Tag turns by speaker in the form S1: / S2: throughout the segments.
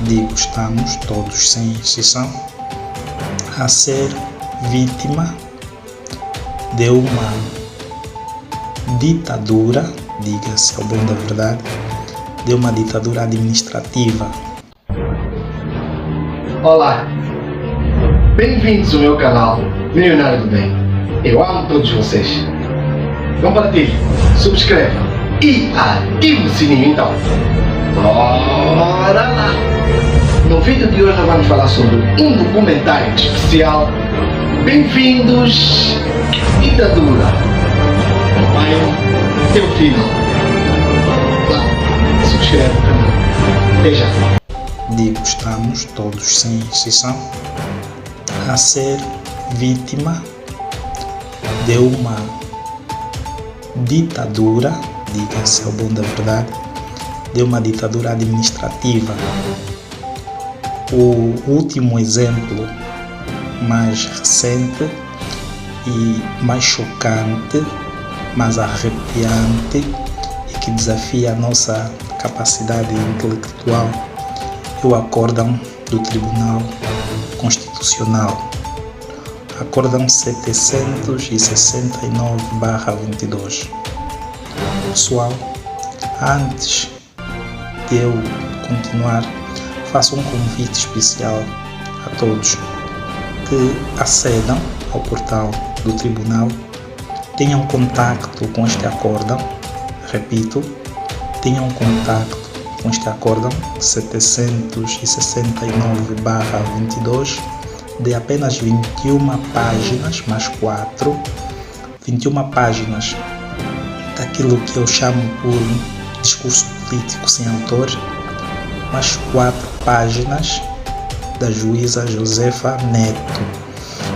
S1: Digo, estamos todos, sem exceção, a ser vítima de uma ditadura, diga-se ao bom da verdade, de uma ditadura administrativa.
S2: Olá, bem-vindos ao meu canal Milionário do Bem. Eu amo todos vocês. Compartilhe, subscreva e ative o sininho então. Bora lá! No vídeo de hoje nós vamos falar sobre um documentário especial. Bem-vindos à ditadura. Acompanhem até o final. Lá, subscreve o canal. Até já.
S1: Digo, estamos todos, sem exceção, a ser vítima de uma ditadura, diga-se ao bom da verdade, de uma ditadura administrativa. O último exemplo mais recente e mais chocante, mais arrepiante e que desafia a nossa capacidade intelectual é o acórdão do Tribunal Constitucional, acórdão 769/22. Pessoal, antes de eu continuar, faço um convite especial a todos que acedam ao portal do Tribunal, tenham contacto com este acórdão, repito, tenham contacto com este acórdão 769/22 de apenas 21 páginas, mais 4, 21 páginas daquilo que eu chamo por discurso político sem autor, mais 4 páginas da juíza Josefa Neto,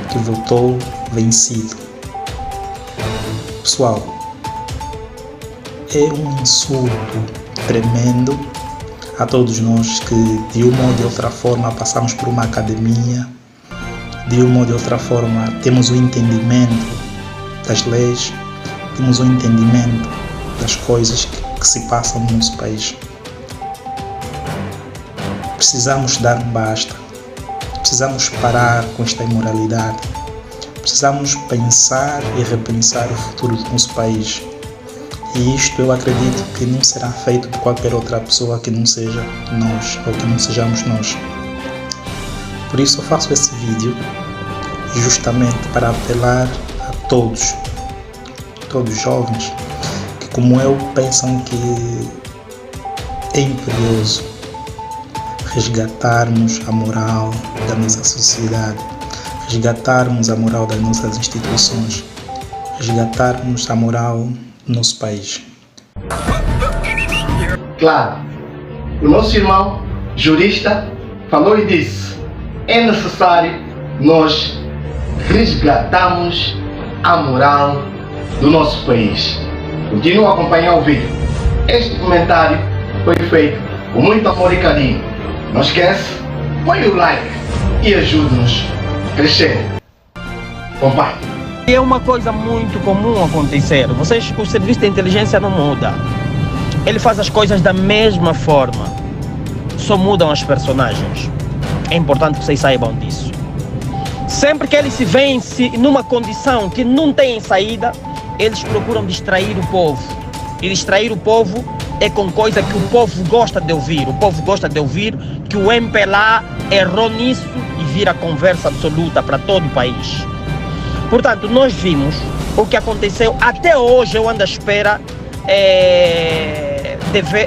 S1: que votou vencido. Pessoal, é um insulto tremendo a todos nós que de uma ou de outra forma passamos por uma academia, de uma ou de outra forma temos o entendimento das leis, temos o entendimento das coisas que se passam no nosso país. Precisamos dar um basta, precisamos parar com esta imoralidade, precisamos pensar e repensar o futuro do nosso país. E isto eu acredito que não será feito por qualquer outra pessoa que não seja nós, ou que não sejamos nós. Por isso eu faço esse vídeo justamente para apelar a todos os jovens que, como eu, pensam que é imperioso resgatarmos a moral da nossa sociedade, resgatarmos a moral das nossas instituições, resgatarmos a moral do nosso país.
S2: Claro, o nosso irmão jurista falou e disse: é necessário nós resgatarmos a moral do nosso país. Continua a acompanhar o vídeo. Este documentário foi feito com muito amor e carinho. Não esquece, põe o like e ajude-nos a crescer. Acompanhe.
S3: É uma coisa muito comum acontecer. O serviço de inteligência não muda. Ele faz as coisas da mesma forma. Só mudam as personagens. É importante que vocês saibam disso. Sempre que eles se veem numa condição que não tem saída, eles procuram distrair o povo. E distrair o povo é com coisa que o povo gosta de ouvir. O povo gosta de ouvir que o MPLA errou nisso e vira conversa absoluta para todo o país. Portanto, nós vimos o que aconteceu. Até hoje eu ando à espera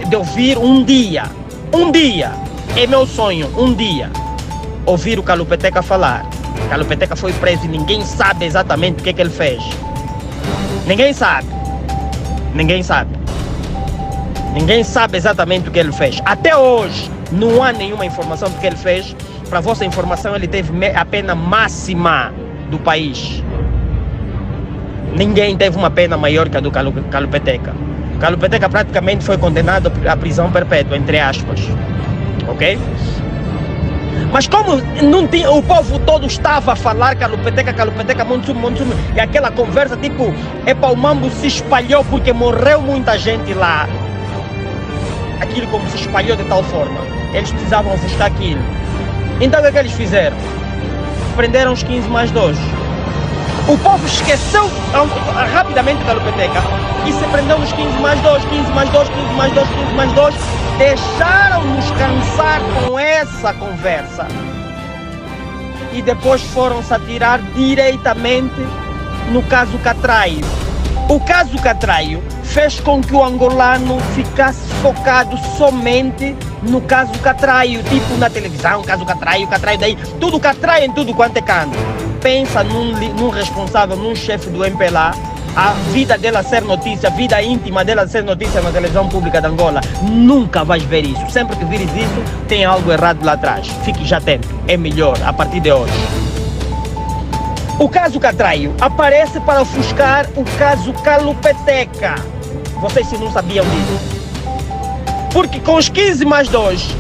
S3: de ouvir um dia, é meu sonho, um dia, ouvir o Calupeteca falar. Calupeteca foi preso e ninguém sabe exatamente o que ele fez. Ninguém sabe exatamente o que ele fez. Até hoje não há nenhuma informação do que ele fez. Para vossa informação, ele teve a pena máxima do país. Ninguém teve uma pena maior que a do Calupeteca. Calupeteca praticamente foi condenado à prisão perpétua, entre aspas. Ok? Mas como não tinha, o povo todo estava a falar Calupeteca, Monsume, e aquela conversa tipo, o mambo se espalhou porque morreu muita gente lá. aquilo como se espalhou de tal forma. Eles precisavam ofuscar aquilo. Então o que é que eles fizeram? Prenderam os 15+2. O povo esqueceu rapidamente da Lupeteca e se prendeu nos 15+2, 15+2, 15+2, 15+2. Deixaram-nos cansar com essa conversa. E depois foram-se atirar diretamente no caso Catraio. O caso Catraio fez com que o angolano ficasse focado somente no caso Catraio, tipo na televisão, caso Catraio, Catraio daí, tudo Catraio em tudo quanto é canto. Pensa num responsável, num chefe do MPLA, a vida dela ser notícia, a vida íntima dela ser notícia na televisão pública de Angola. Nunca vais ver isso. Sempre que vires isso, tem algo errado lá atrás. Fique já atento. É melhor a partir de hoje. O caso Catraio aparece para ofuscar o caso Calupeteca. Vocês se não sabiam disso. Porque com os 15+2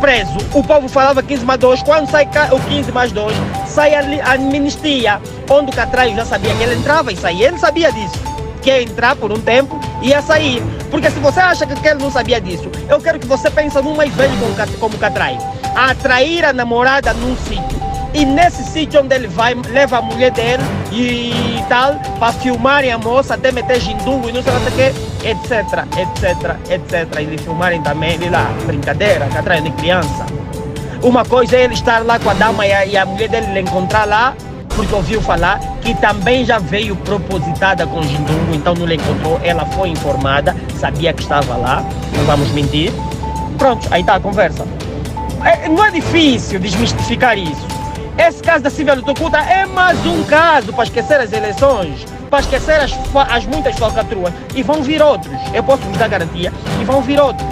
S3: preso, o povo falava 15+2, quando sai o 15+2, sai a amnistia, onde o Catraio já sabia que ele entrava e saía. Ele sabia disso, que ia entrar por um tempo e ia sair. Porque se você acha que ele não sabia disso, eu quero que você pense num mais velho como o Catraio, a atrair a namorada num sítio. E nesse sítio onde ele vai, leva a mulher dele e tal, para filmarem a moça, até meter gindungo e não sei o que, etc, etc, etc. E filmarem também ele lá, brincadeira, Catraio de criança. Uma coisa é ele estar lá com a dama e a mulher dele encontrar lá, porque ouviu falar que também já veio propositada com gindungo, então não lhe encontrou, ela foi informada, sabia que estava lá, não vamos mentir. Pronto, aí está a conversa. Não é difícil desmistificar isso. Esse caso da Silvia Lutucuta é mais um caso para esquecer as eleições, para esquecer as muitas falcatruas. E vão vir outros, eu posso vos dar garantia, e vão vir outros.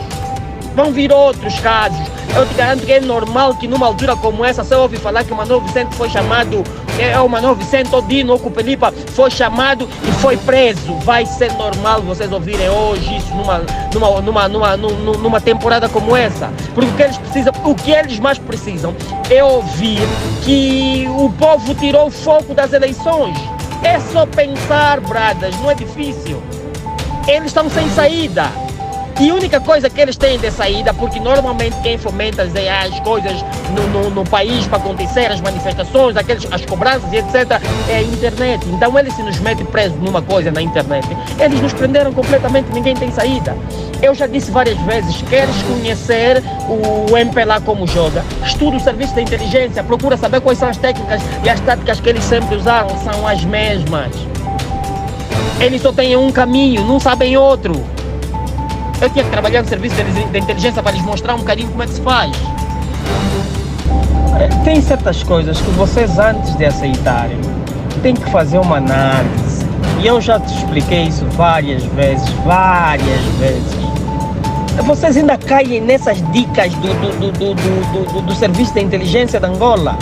S3: Vão vir outros casos. Eu te garanto que é normal que numa altura como essa, você ouve falar que o Manuel Vicente foi chamado, o Manuel Vicente, o Dino, o Cupelipa foi chamado e foi preso. Vai ser normal vocês ouvirem hoje isso numa temporada como essa. Porque o que eles mais precisam é ouvir que o povo tirou o foco das eleições. É só pensar, bradas, não é difícil. Eles estão sem saída. E a única coisa que eles têm de saída, porque normalmente quem fomenta as coisas no país para acontecer, as manifestações, as cobranças e etc, é a internet. Então eles se nos metem presos numa coisa na internet, eles nos prenderam completamente, ninguém tem saída. Eu já disse várias vezes, queres conhecer o MPLA como joga? Estuda o serviço de inteligência, procura saber quais são as técnicas e as táticas que eles sempre usaram, são as mesmas. Eles só têm um caminho, não sabem outro. Eu tinha que trabalhar no serviço de inteligência para lhes mostrar um bocadinho como é que se faz. Tem certas coisas que vocês, antes de aceitarem, têm que fazer uma análise. E eu já te expliquei isso várias vezes. Vocês ainda caem nessas dicas do serviço de inteligência de Angola?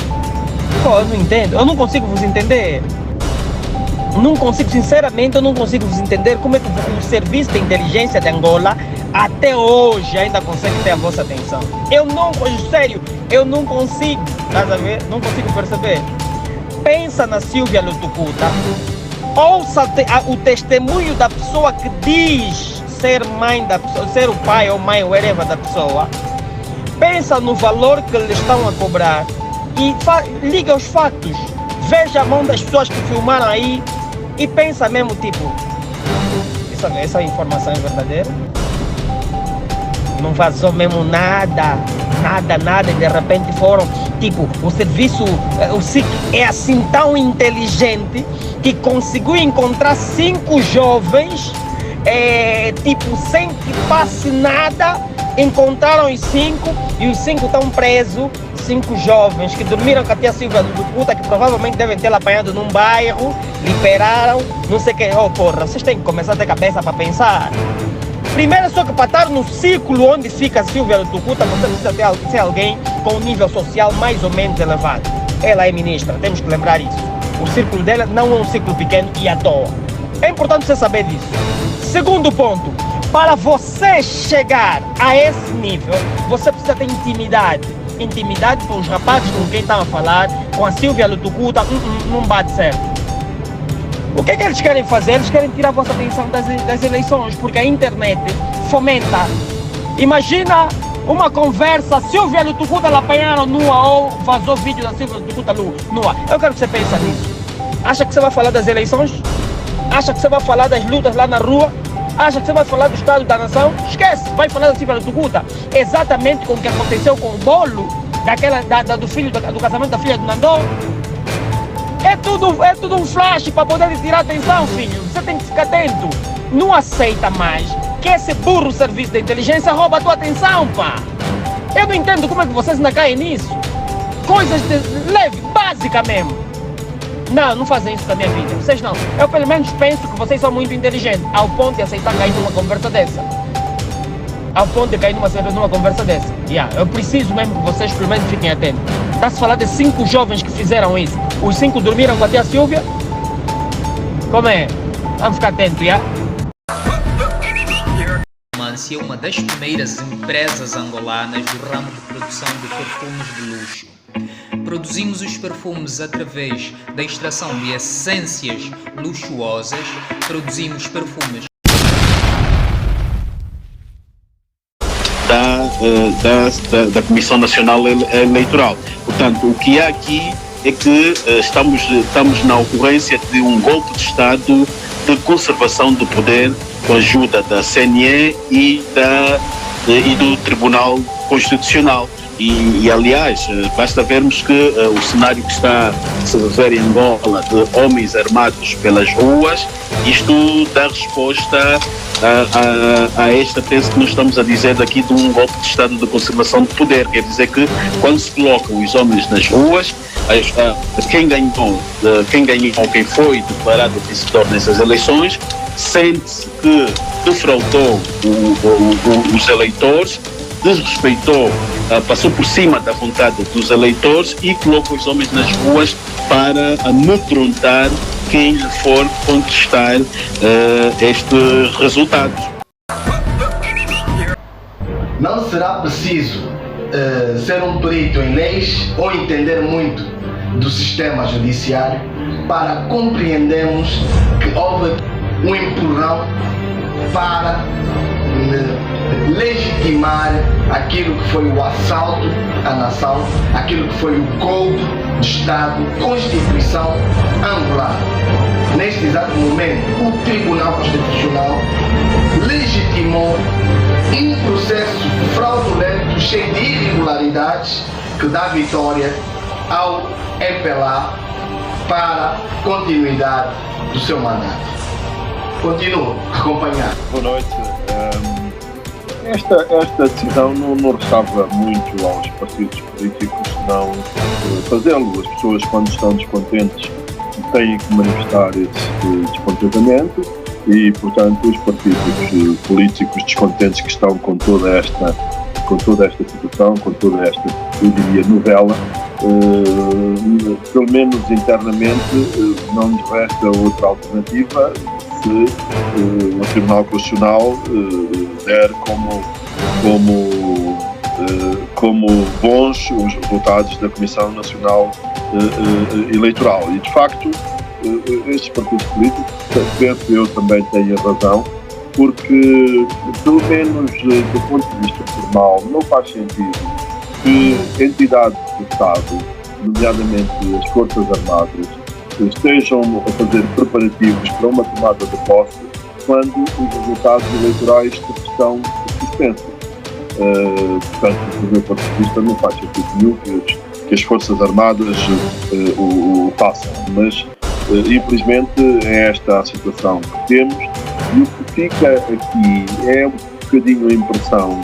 S3: Pô, eu não entendo, eu não consigo vos entender. Não consigo, sinceramente, eu não consigo vos entender como é que o serviço de inteligência de Angola até hoje ainda consegue ter a vossa atenção. Sério, eu não consigo, estás a ver? Não consigo perceber. Pensa na Silvia Lutucuta, ouça o testemunho da pessoa que diz ser mãe da pessoa, ser o pai ou mãe, whatever da pessoa. Pensa no valor que lhe estão a cobrar e liga os fatos. Veja a mão das pessoas que filmaram aí e pensa mesmo, tipo, essa informação é verdadeira? Não vazou mesmo nada, e de repente foram, tipo, o serviço, o SIC é assim tão inteligente que conseguiu encontrar 5 jovens, tipo, sem que passe nada, encontraram os 5 e os 5 estão presos. 5 jovens que dormiram com a tia Silvia Lutucuta, que provavelmente devem ter apanhado num bairro, liberaram, não sei o que. Oh porra, vocês têm que começar a ter cabeça para pensar. Primeiro, só que para estar no círculo onde fica a Silvia Lutucuta, você precisa ser alguém com um nível social mais ou menos elevado. Ela é ministra, temos que lembrar isso. O círculo dela não é um círculo pequeno e à toa. É importante você saber disso. Segundo ponto, para você chegar a esse nível, você precisa ter intimidade. Intimidade com os rapazes com quem estão a falar, com a Silvia Lutucuta, não bate certo. O que é que eles querem fazer? Eles querem tirar a vossa atenção das eleições, porque a internet fomenta Imagina uma conversa, Silvia Lutucuta la apanharam nua ou vazou vídeo da Silvia Lutucuta nua. Eu quero que você pense nisso. Acha que você vai falar das eleições? Acha que você vai falar das lutas lá na rua? Acha que você vai falar do Estado da Nação? Esquece, vai falar da Silvia Lutucuta. Exatamente como o que aconteceu com o bolo do filho, do casamento da filha do Nandô. É tudo um flash para poder tirar atenção, filho. Você tem que ficar atento. Não aceita mais que esse burro serviço de inteligência rouba a tua atenção, pá. Eu não entendo como é que vocês ainda caem nisso. Coisas leve, básica mesmo. Não fazem isso com a minha vida. Vocês não. Eu pelo menos penso que vocês são muito inteligentes, ao ponto de aceitar cair numa conversa dessa. Ao ponto de cair numa conversa dessa. Eu preciso mesmo que vocês pelo menos fiquem atentos. Está-se a falar de 5 jovens que fizeram isso. Os 5 dormiram com a tia Silvia? Como é? Vamos ficar atentos,
S4: É uma das primeiras empresas angolanas do ramo de produção de perfumes de luxo. Produzimos os perfumes através da extração de essências luxuosas. Produzimos perfumes
S5: da Comissão Nacional Eleitoral. Portanto, o que há aqui é que estamos na ocorrência de um golpe de Estado de conservação do poder com a ajuda da CNE e do Tribunal Constitucional. E aliás, basta vermos que o cenário que está a se viver em Angola de homens armados pelas ruas, isto dá resposta a esta tese que nós estamos a dizer daqui de um golpe de Estado de conservação de poder. Quer dizer que quando se colocam os homens nas ruas, quem ganhou, quem foi declarado vencedor nessas eleições, sente-se que defraudou os eleitores, desrespeitou, passou por cima da vontade dos eleitores e colocou os homens nas ruas para amedrontar quem lhe for contestar estes resultados.
S2: Não será preciso ser um perito em leis ou entender muito do sistema judiciário para compreendermos que houve um empurrão para legitimar aquilo que foi o assalto à nação, aquilo que foi o golpe de Estado, Constituição angolana. Neste exato momento, o Tribunal Constitucional legitimou um processo fraudulento, cheio de irregularidades, que dá vitória ao MPLA para continuidade do seu mandato. Continuo a acompanhar.
S6: Boa noite. Esta decisão não restava muito aos partidos políticos, não fazê-lo. As pessoas, quando estão descontentes, têm que manifestar esse descontentamento e, portanto, os partidos políticos descontentes que estão com toda esta situação, com toda esta, eu diria, novela, pelo menos internamente, não lhes resta outra alternativa se o Tribunal Constitucional der como bons os resultados da Comissão Nacional Eleitoral. E, de facto, estes partidos políticos, penso eu, também têm razão, porque, pelo menos do ponto de vista formal, não faz sentido que entidades do Estado, nomeadamente as Forças Armadas, estejam a fazer preparativos para uma tomada de posse quando os resultados eleitorais estão suspensos. Portanto, do meu ponto de vista, não faz sentido nenhum que as Forças Armadas o façam, mas infelizmente é esta a situação que temos e o que fica aqui é um bocadinho a impressão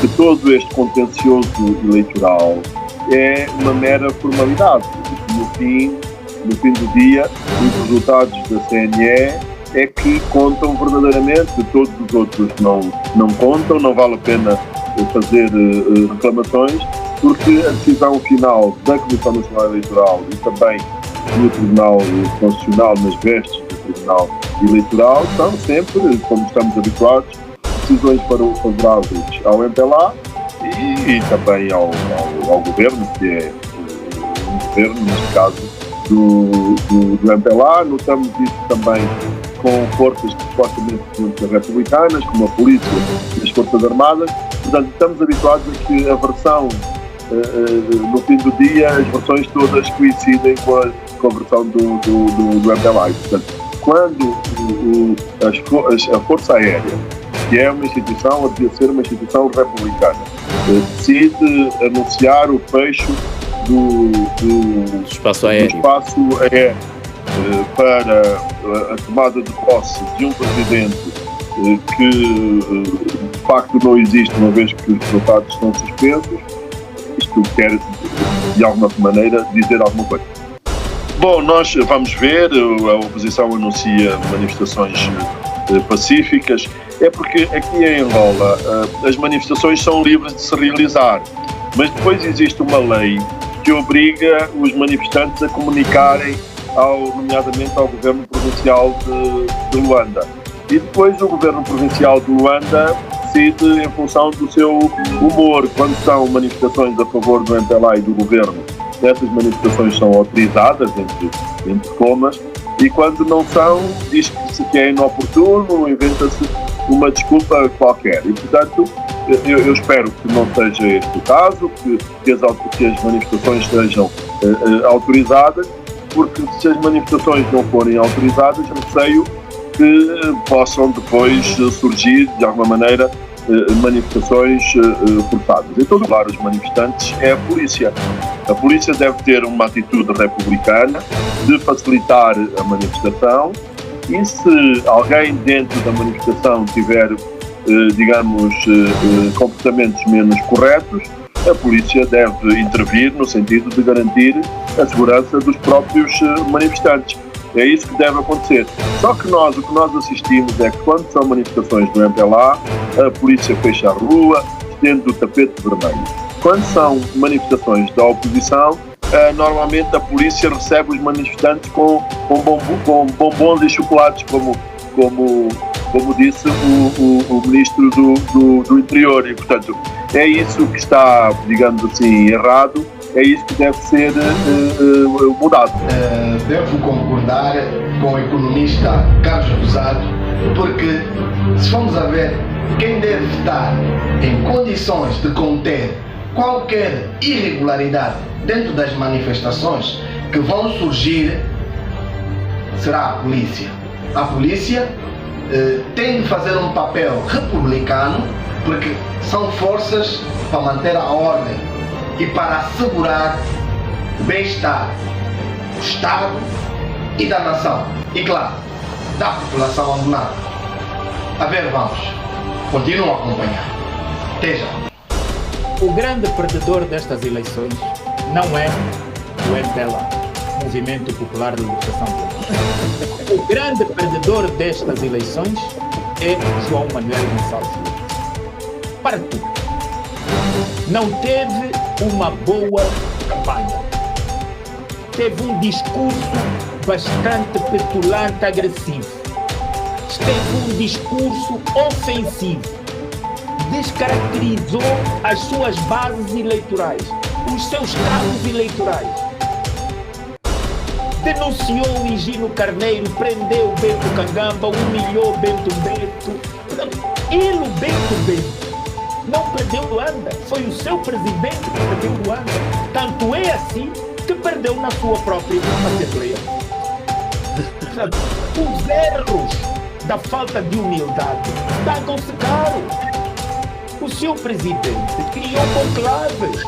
S6: que todo este contencioso eleitoral é uma mera formalidade. No fim do dia, os resultados da CNE é que contam verdadeiramente, todos os outros não contam, não vale a pena fazer reclamações, porque a decisão final da Comissão Nacional Eleitoral e também do Tribunal Constitucional, nas vestes do Tribunal Eleitoral, são sempre, como estamos habituados, decisões favoráveis ao MPLA e também ao Governo, que é um Governo, neste caso, do MPLA. Notamos isso também com forças que supostamente são republicanas, como a polícia, mas Forças Armadas. Portanto, estamos habituados a que a versão, no fim do dia, as versões todas coincidem com a versão do MPLA. Portanto, quando a Força Aérea, que é uma instituição, ou devia ser uma instituição republicana, decide anunciar o fecho do espaço aéreo para a tomada de posse de um presidente que de facto não existe, uma vez que os tratados estão suspensos. Isto quer, de alguma maneira, dizer alguma coisa. Bom, nós vamos ver, a oposição anuncia manifestações pacíficas. É porque aqui em Angola as manifestações são livres de se realizar, mas depois existe uma lei que obriga os manifestantes a comunicarem, nomeadamente ao governo provincial de Luanda. E depois o governo provincial de Luanda decide em função do seu humor. Quando são manifestações a favor do MPLA e do governo, essas manifestações são autorizadas, entre comas, e quando não são, diz que é inoportuno, inventa-se uma desculpa qualquer. E, portanto, eu espero que não seja este o caso, que as manifestações sejam autorizadas, porque se as manifestações não forem autorizadas, receio que possam depois surgir, de alguma maneira, manifestações forçadas. Em todo lugar, os manifestantes é a polícia. A polícia deve ter uma atitude republicana de facilitar a manifestação, e se alguém dentro da manifestação tiver, digamos, comportamentos menos corretos, a polícia deve intervir no sentido de garantir a segurança dos próprios manifestantes. É isso que deve acontecer. Só que o que nós assistimos é que quando são manifestações do MPLA, a polícia fecha a rua, estende o tapete vermelho. Quando são manifestações da oposição, normalmente a polícia recebe os manifestantes com bombons e chocolates, como disse o ministro do Interior. E, portanto, é isso que está, digamos assim, errado. É isso que deve ser mudado.
S2: Devo concordar com o economista Carlos Rosado, porque se formos a ver, quem deve estar em condições de conter qualquer irregularidade dentro das manifestações que vão surgir será a polícia. A polícia tem de fazer um papel republicano, porque são forças para manter a ordem e para assegurar o bem-estar do Estado e da nação. E, claro, da população angolana. A ver, vamos. Continuam a acompanhar. Até já.
S7: O grande perdedor destas eleições não é o MPLA, Movimento Popular de Libertação Plena. O grande perdedor destas eleições é João Manuel Gonçalves Lourdes. Para tudo. Não teve uma boa campanha. Teve um discurso bastante petulante, agressivo. Teve um discurso ofensivo. Descaracterizou as suas bases eleitorais, os seus cabos eleitorais. Denunciou o Higino Carneiro, prendeu o Bento Cangamba, humilhou o Bento Beto. Ele, o Bento, não perdeu Luanda, foi o seu presidente que perdeu Luanda. Tanto é assim que perdeu na sua própria Assembleia. Os erros da falta de humildade pagam-se caro. O seu presidente criou conclaves.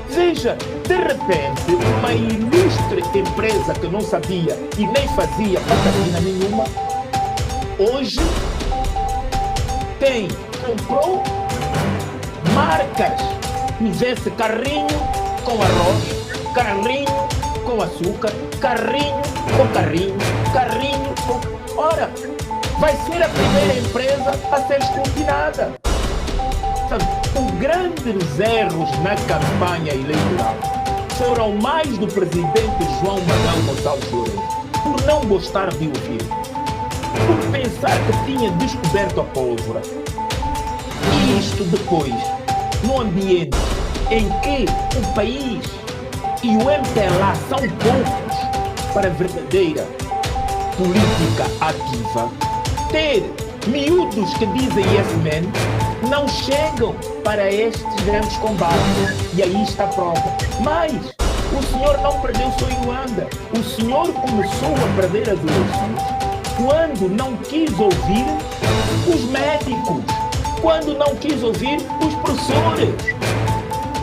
S7: Veja, de repente, uma ilustre empresa que não sabia e nem fazia patadina nenhuma, hoje comprou marcas. Fizesse carrinho com arroz, carrinho com açúcar, carrinho com carrinho, carrinho com... Ora, vai ser a primeira empresa a ser escrutinada. Os grandes erros na campanha eleitoral foram mais do presidente João Manuel Gonçalves Lourdes, por não gostar de ouvir, por pensar que tinha descoberto a pólvora. E isto depois, no ambiente em que o país e o MPLA são poucos para a verdadeira política ativa, ter miúdos que dizem yes man não chegam para estes grandes combates. E aí está a prova. Mas o senhor não perdeu só em Luanda. O senhor começou a perder as eleições quando não quis ouvir os médicos, quando não quis ouvir os professores,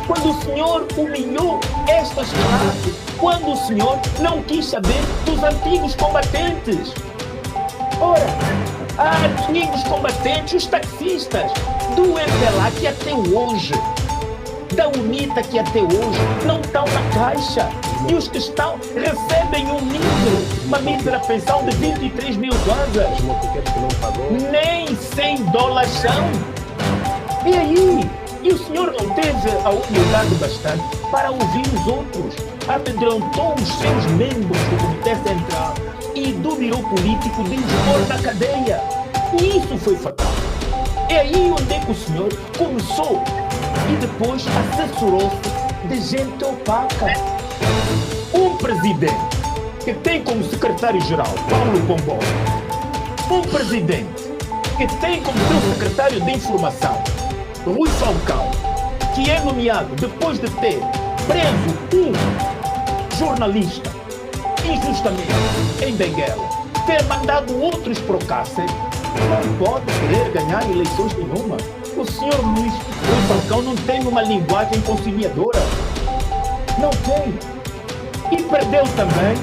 S7: quando o senhor humilhou estas classes, quando o senhor não quis saber dos antigos combatentes. Ora, há antigos combatentes, os taxistas, do MPLA que até hoje, da UNITA que até hoje não estão na caixa. E os que estão recebem uma mísera pensão de 23 mil kwanzas. Nem $100 são. E aí? E o senhor não teve a humildade bastante para ouvir os outros. Amedrontou os seus membros do Comitê Central e do Biro Político de os pôr na cadeia. E isso foi fatal. É aí onde é que o senhor começou e depois assessorou-se de gente opaca. Um presidente que tem como secretário-geral Paulo Pombó, um presidente que tem como seu secretário de informação Rui Falcão, que é nomeado depois de ter preso um jornalista injustamente em Benguela, ter mandado outros para o cárcere, não pode querer ganhar eleições nenhuma. O senhor Rui Falcão não tem uma linguagem conciliadora. Não tem. E perdeu também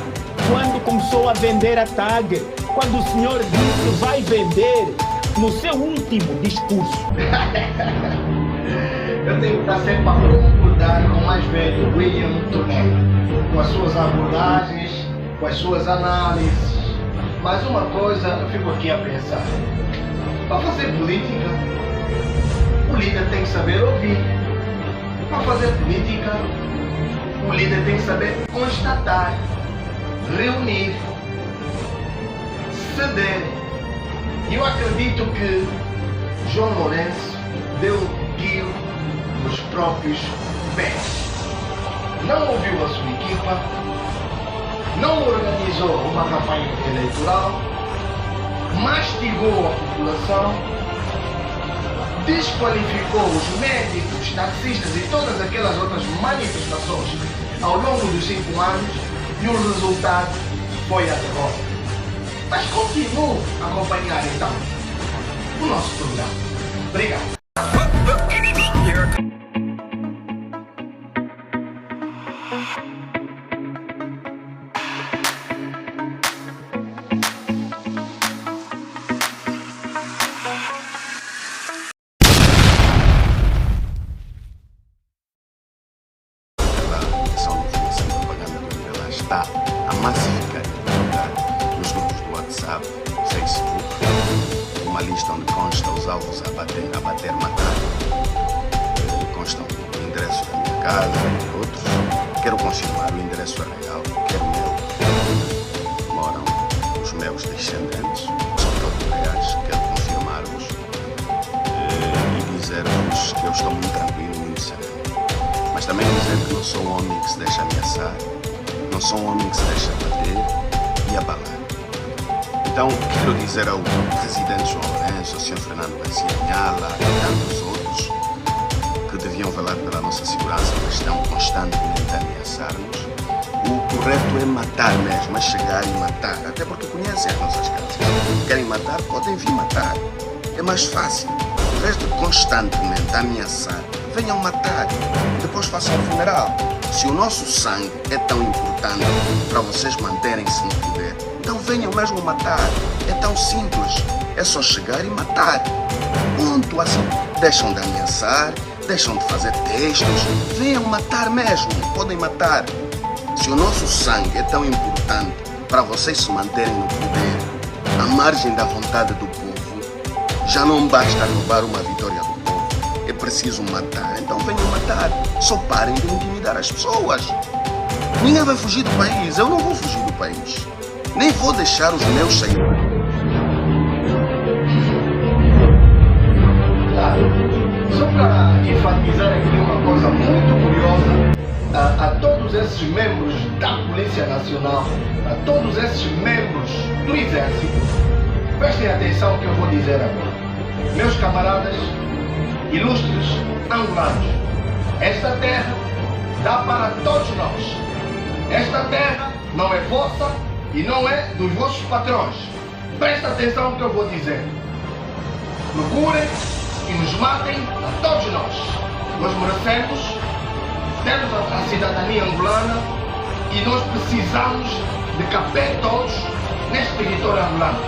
S7: quando começou a vender a TAG, quando o senhor disse que vai vender no seu último discurso.
S2: Eu tenho que estar sempre a concordar com o mais velho William Toné, com as suas abordagens, com as suas análises. Mas uma coisa eu fico aqui a pensar: para fazer política, o líder tem que saber ouvir. Para fazer política, o líder tem que saber constatar, reunir, ceder. E eu acredito que João Lourenço deu tiro nos próprios pés. Não ouviu a sua equipa, não organizou uma campanha eleitoral, mastigou a população, desqualificou os médicos, taxistas e todas aquelas outras manifestações ao longo dos 5 anos, e o resultado foi a derrota. Mas continuo a acompanhar então o nosso programa. Obrigado.
S8: Está a massificar nos grupos do WhatsApp, Facebook, uma lista onde consta os alvos a bater, matar. Constam o endereço da minha casa e outros. Quero confirmar, o endereço é real, quero o meu. Moram os meus descendentes, são todos reais, quero confirmar-vos e dizer-vos que eu estou muito tranquilo, muito sereno. Mas também dizer que não sou um homem que se deixa ameaçar. Não sou um homem que se deixa bater e abalar. Então, quero dizer ao presidente João Lourenço, ao Sr. Fernando Garcia Nhala e tantos outros que deviam velar pela nossa segurança, mas estão constantemente a ameaçar-nos. O correto é matar mesmo, é chegar e matar, até porque conhecem as nossas casas. Querem matar, podem vir matar. É mais fácil. Em vez de constantemente ameaçar, venham matar. Depois façam o funeral. Se o nosso sangue é tão importante para vocês manterem-se no poder, então venham mesmo matar. É tão simples. É só chegar e matar. Ponto. Assim, deixam de ameaçar, deixam de fazer textos, venham matar mesmo. Podem matar. Se o nosso sangue é tão importante para vocês se manterem no poder, à margem da vontade do povo, já não basta roubar uma vitória do povo. É preciso matar. Então venham matar. Só parem de intimidar as pessoas. Ninguém vai fugir do país. Eu não vou fugir do país. Nem vou deixar os meus sair.
S2: Claro. Só para enfatizar aqui uma coisa muito curiosa, a todos esses membros da Polícia Nacional, a todos esses membros do Exército, prestem atenção ao que eu vou dizer agora. Meus camaradas, ilustres angolanos, esta terra dá para todos nós. Esta terra não é vossa e não é dos vossos patrões. Presta atenção no que eu vou dizer. Procurem e nos matem a todos nós. Nós merecemos, temos a cidadania angolana e nós precisamos de caber todos neste território angolano.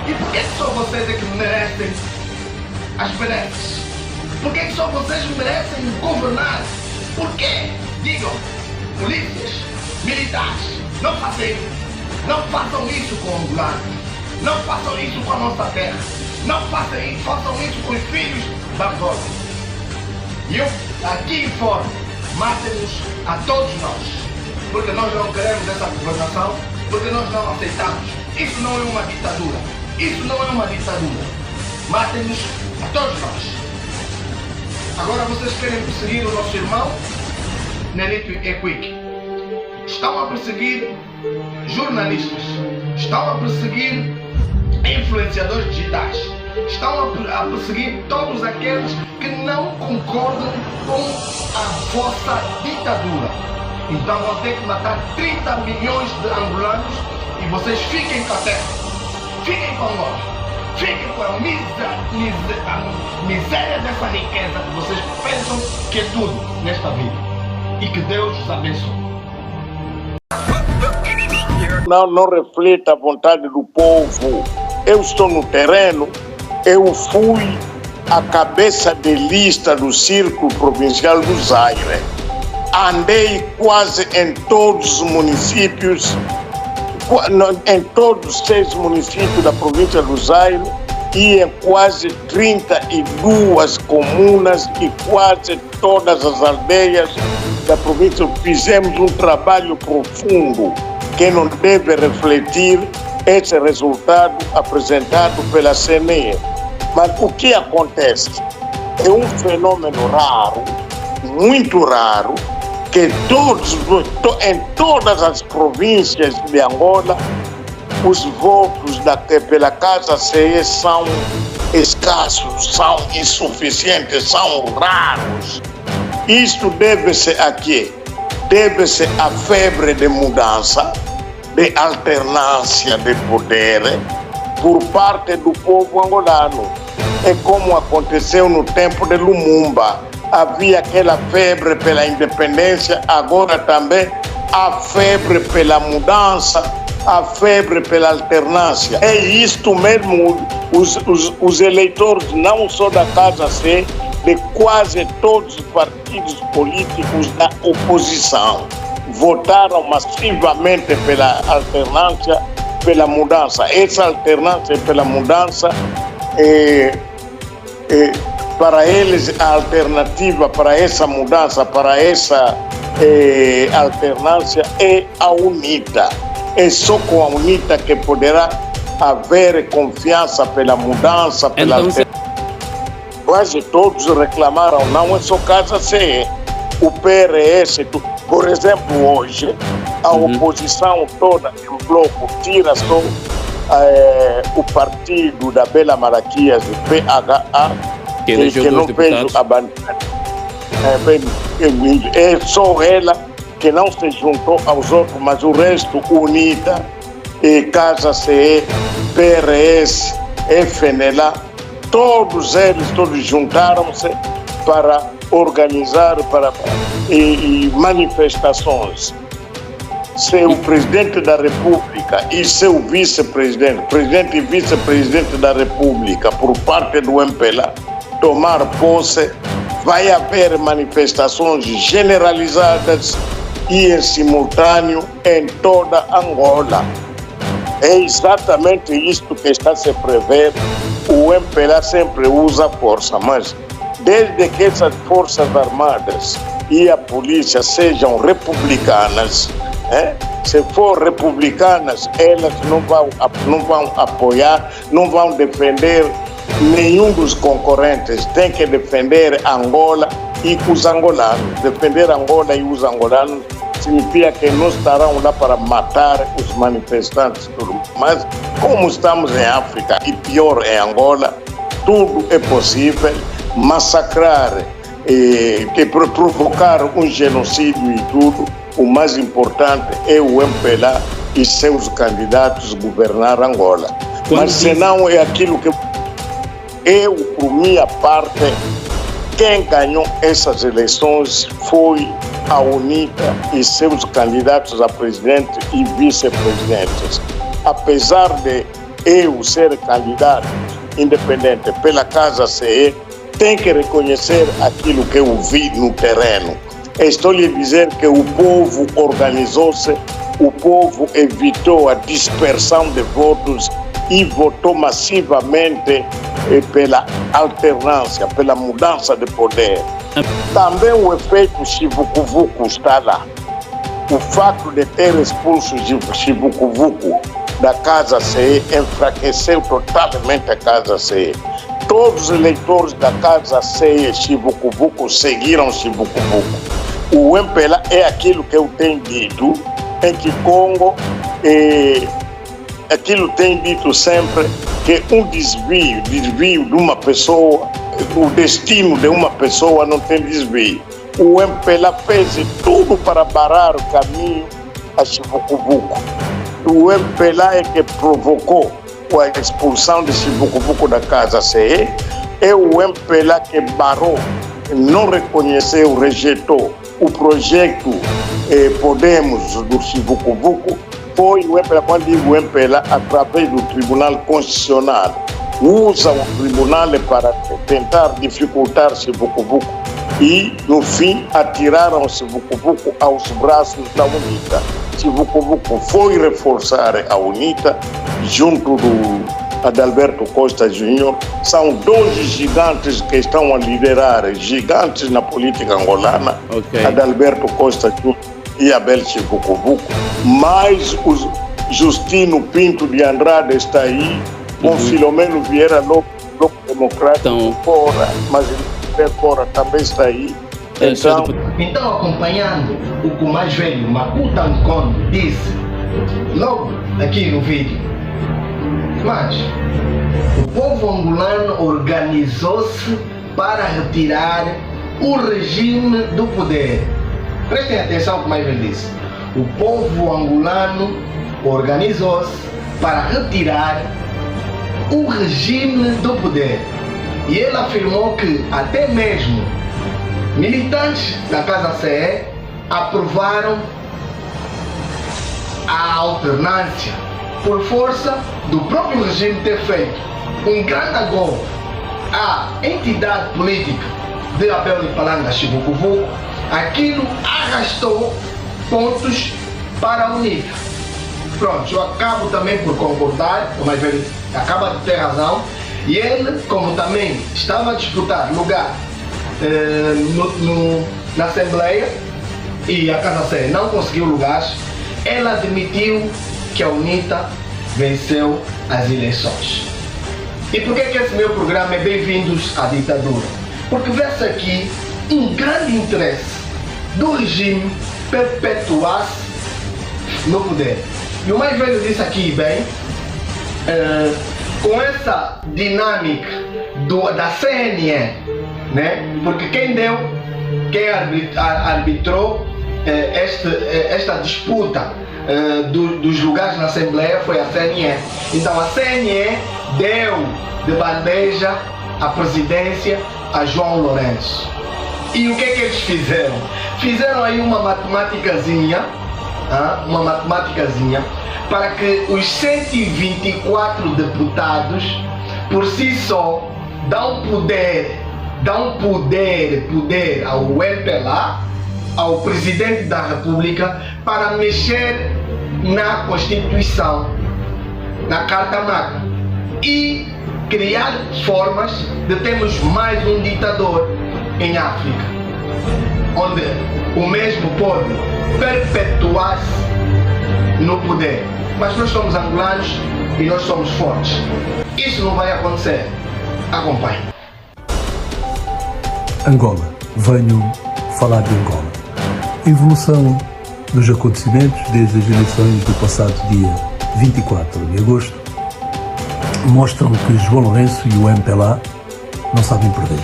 S2: E por que só vocês é que merecem as benesses? Por que só vocês merecem governar? Por quê? Digam, polícias, militares, não façam isso com os angolanos, não façam isso com a nossa terra, não façam isso com os filhos da Angola. E eu aqui informo, matem-nos a todos nós, porque nós não queremos essa governação, porque nós não aceitamos. Isso não é uma ditadura, isso não é uma ditadura. Matem-nos a todos nós. Agora vocês querem perseguir o nosso irmão Nelito Equique. Estão a perseguir jornalistas, estão a perseguir influenciadores digitais, estão a perseguir todos aqueles que não concordam com a vossa ditadura. Então vão ter que matar 30 milhões de angolanos e vocês fiquem com a terra, fiquem com Angola, fiquem com a miséria dessa riqueza que vocês pensam que é tudo nesta vida. E que Deus os abençoe.
S9: Não reflete a vontade do povo. Eu estou no terreno, eu fui a cabeça de lista do Círculo Provincial do Zaire. Andei quase em todos os municípios, em todos os 6 municípios da província do Zaire e em quase 32 comunas e quase todas as aldeias da província. Fizemos um trabalho profundo que não deve refletir esse resultado apresentado pela CNE. Mas o que acontece? É um fenômeno raro, muito raro, que em todas as províncias de Angola, os votos pela Casa CE são escassos, são insuficientes, são raros. Isto deve-se a quê? Deve-se à febre de mudança, de alternância de poder por parte do povo angolano. É como aconteceu no tempo de Lumumba. Havia aquela febre pela independência, agora também a febre pela mudança, a febre pela alternância. É isto mesmo, os eleitores não só da Casa C, de quase todos os partidos políticos da oposição votaram massivamente pela alternância, pela mudança. Essa alternância pela mudança, para eles a alternativa para essa mudança, para essa alternância é a UNITA. É só com a UNITA que poderá haver confiança pela mudança, pela alternância. Quase todos reclamaram, não é só Casa CE. O PRS, por exemplo, hoje, a oposição toda em bloco tira só o partido da Bela Maraquias, o PHA, que não fez a bandeira. É só ela que não se juntou aos outros, mas o resto, UNITA, Casa CE, PRS, FNLA, todos eles juntaram-se para organizar manifestações. Seu presidente da República e seu vice-presidente, presidente e vice-presidente da República, por parte do MPLA, tomar posse, vai haver manifestações generalizadas e em simultâneo em toda Angola. É exatamente isto que está a se prever. O MPLA sempre usa força, mas desde que essas forças armadas e a polícia sejam republicanas, se for republicanas, elas não vão apoiar, não vão defender nenhum dos concorrentes. Tem que defender Angola e os angolanos. Defender Angola e os angolanos significa que não estarão lá para matar os manifestantes. Mas como estamos em África e pior em Angola, tudo é possível. massacrar, que provocar um genocídio e tudo, o mais importante é o MPLA e seus candidatos governar Angola. Mas senão é aquilo que eu, por minha parte, quem ganhou essas eleições foi a UNITA e seus candidatos a presidente e vice-presidentes. Apesar de eu ser candidato independente pela Casa CE, tem que reconhecer aquilo que eu vi no terreno. Estou lhe dizer que o povo organizou-se, o povo evitou a dispersão de votos e votou massivamente pela alternância, pela mudança de poder. Também o efeito Chivucuvuco está lá. O fato de ter expulso Chivucuvuco da Casa CE enfraqueceu totalmente a Casa CE. Todos os eleitores da Casa CE Chivucuvuco seguiram Chivucuvuco. O MPLA é aquilo que eu tenho dito, em que Congo aquilo tem dito sempre que um desvio de uma pessoa, o destino de uma pessoa não tem desvio. O MPLA fez tudo para parar o caminho a Chivucuvuco. O MPLA é que provocou a expulsão de Chivucuvuco da Casa CE, é o MPLA que barrou, não reconheceu, rejeitou o projeto Podemos do Chivucuvuco. Foi o MPLA, quando digo o MPLA, através do Tribunal Constitucional, usa o tribunal para tentar dificultar Chivucuvuco e, no fim, atiraram Chivucuvuco aos braços da UNITA. Chivucuvuco foi reforçar a UNITA junto do Adalberto Costa Júnior. São dois gigantes que estão a liderar, gigantes na política angolana, Adalberto Costa Júnior e Abel Chivucuvuco, mas o Justino Pinto de Andrade está aí, com Filomeno Vieira Lobo Democrático fora, mas ele fora também está aí.
S2: Então, acompanhando o que o mais velho Makuta Nkondo disse logo aqui no vídeo, mas o povo angolano organizou-se para retirar o regime do poder. Prestem atenção no que mais velho disse. O povo angolano organizou-se para retirar o regime do poder. E ele afirmou que até mesmo militantes da Casa CE aprovaram a alternância por força do próprio regime ter feito um grande golpe à entidade política de Abel de Palanga Chivucuvuco. Aquilo arrastou pontos para a UNITA. Pronto, eu acabo também por concordar, o mais velho acaba de ter razão, e ele, como também estava a disputar lugar na Assembleia e a Casa CE não conseguiu lugares, ele admitiu que a UNITA venceu as eleições. E por que esse meu programa é Bem-vindos à Ditadura? Porque vê-se aqui um grande interesse do regime perpetuar-se no poder. E o mais velho disse aqui bem, com essa dinâmica da CNE, né? Porque quem arbitrou esta disputa dos lugares na Assembleia foi a CNE. Então a CNE deu de bandeja a presidência a João Lourenço. E o que eles fizeram? Fizeram aí uma matemáticazinha para que os 124 deputados por si só dão poder ao MPLA, ao presidente da República, para mexer na Constituição, na Carta Magna, e criar formas de termos mais um ditador em África, onde o mesmo pode perpetuar-se no poder. Mas nós somos angolanos e nós somos fortes. Isso não vai acontecer. Acompanhe.
S10: Angola. Venho falar de Angola. A evolução dos acontecimentos desde as eleições do passado dia 24 de agosto mostram que João Lourenço e o MPLA não sabem perder.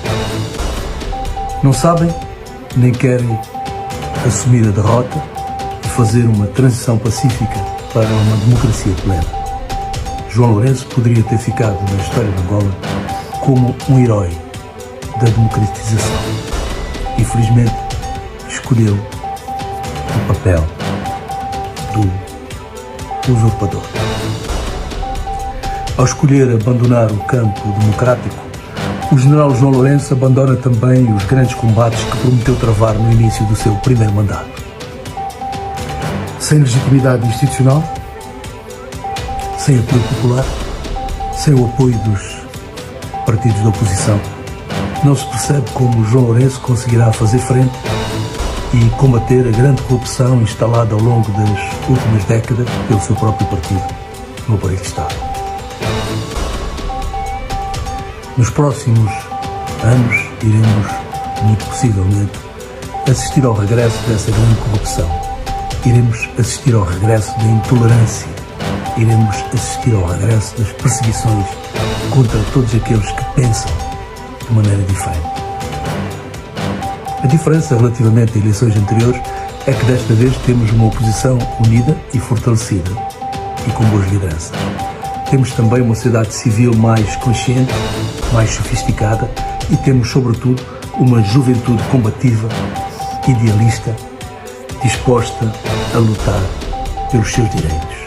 S10: Não sabem, nem querem assumir a derrota e fazer uma transição pacífica para uma democracia plena. João Lourenço poderia ter ficado na história de Angola como um herói da democratização. Infelizmente, escolheu o papel do usurpador. Ao escolher abandonar o campo democrático, o general João Lourenço abandona também os grandes combates que prometeu travar no início do seu primeiro mandato. Sem legitimidade institucional, sem apoio popular, sem o apoio dos partidos da oposição, não se percebe como João Lourenço conseguirá fazer frente e combater a grande corrupção instalada ao longo das últimas décadas pelo seu próprio partido no aparelho de Estado. Nos próximos anos iremos, muito possivelmente, assistir ao regresso dessa grande corrupção. Iremos assistir ao regresso da intolerância. Iremos assistir ao regresso das perseguições contra todos aqueles que pensam de maneira diferente. A diferença relativamente a eleições anteriores é que desta vez temos uma oposição unida e fortalecida e com boas lideranças. Temos também uma sociedade civil mais consciente, mais sofisticada e temos, sobretudo, uma juventude combativa, idealista, disposta a lutar pelos seus direitos.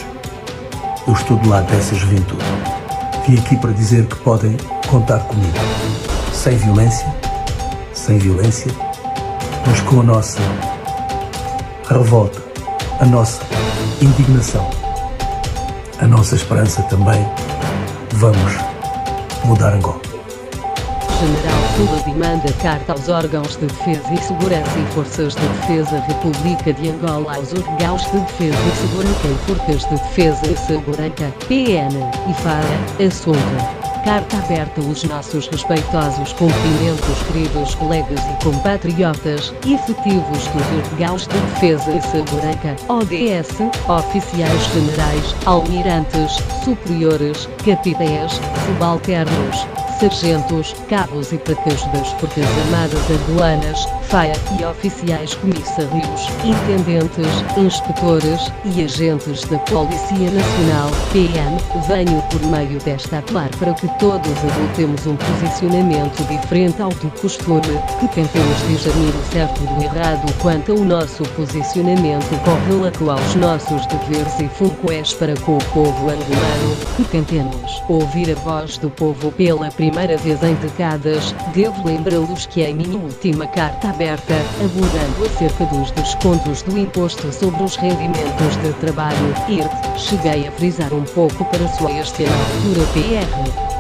S10: Eu estou do lado dessa juventude. Vim aqui para dizer que podem contar comigo. Sem violência, mas com a nossa revolta, a nossa indignação, a nossa esperança também. Vamos mudar Angola.
S11: General Sula manda carta aos órgãos de defesa e segurança e forças de defesa República de Angola, aos órgãos de defesa e segurança e forças de defesa e segurança, PN e FAA, assunto. Carta aberta. Os nossos respeitosos cumprimentos, queridos colegas e compatriotas, efetivos dos órgãos de defesa e segurança, ODS, oficiais generais, almirantes, superiores, capitães, subalternos, sargentos, cabos e pacas das Forças Armadas Angolanas, FAA e oficiais comissários, intendentes, inspetores e agentes da Polícia Nacional, PN, venho por meio desta apelar para que todos adotemos um posicionamento diferente ao do costume, que tentemos discernir o certo do errado quanto ao nosso posicionamento com relação aos nossos deveres e funções para com o povo angolano, que tentemos ouvir a voz do povo pela primeira vez em décadas. Devo lembrá-los que a minha última carta aberta, abordando acerca dos descontos do imposto sobre os rendimentos de trabalho, IRT, cheguei a frisar um pouco para sua este na altura PR.